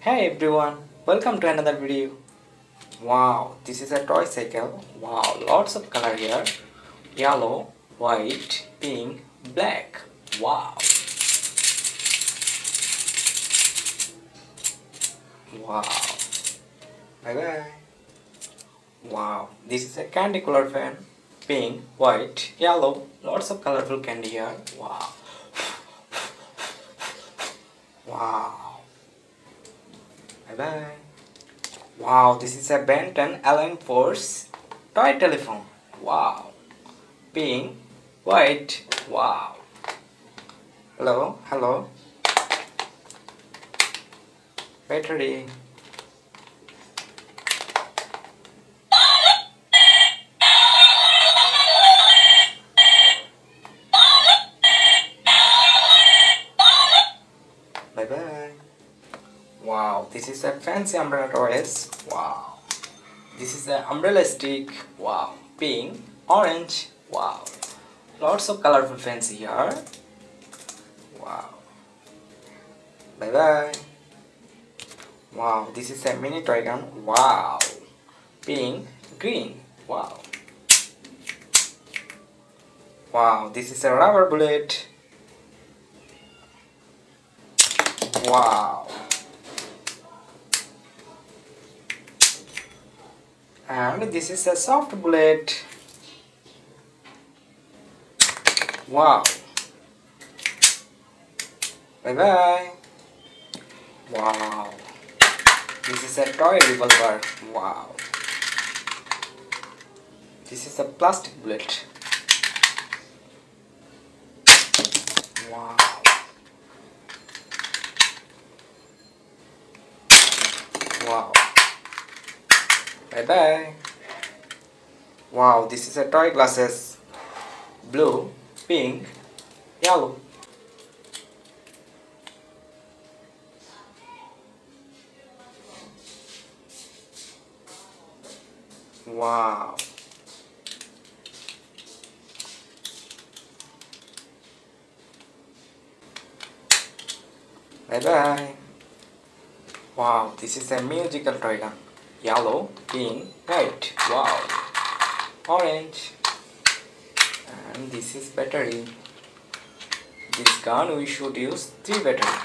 Hey everyone, welcome to another video. Wow, this is a toy cycle. Wow, lots of color here. Yellow, white, pink, black. Wow. Wow. Bye bye. Wow, this is a candy color fan. Pink, white, yellow. Lots of colorful candy here. Wow. Wow. Bye bye. Wow, this is a Benton Aline Force toy telephone. Wow. Pink, white. Wow. Hello, hello. Battery. Bye bye. Wow, this is a fancy umbrella toys. Wow. This is the umbrella stick. Wow. Pink, orange. Wow. Lots of colorful fancy here. Wow. Bye bye. Wow, this is a mini toy gun. Wow. Pink, green. Wow. Wow, this is a rubber bullet. Wow. And this is a soft bullet. Wow. Bye bye. Wow. This is a toy revolver. Wow. This is a plastic bullet. Wow. Wow. Bye bye. Wow, this is a toy glasses. Blue, pink, yellow. Wow. Bye bye. Wow, this is a musical toy gun. Yellow, pink, white. Wow. Orange. And this is battery. This gun we should use 3 battery.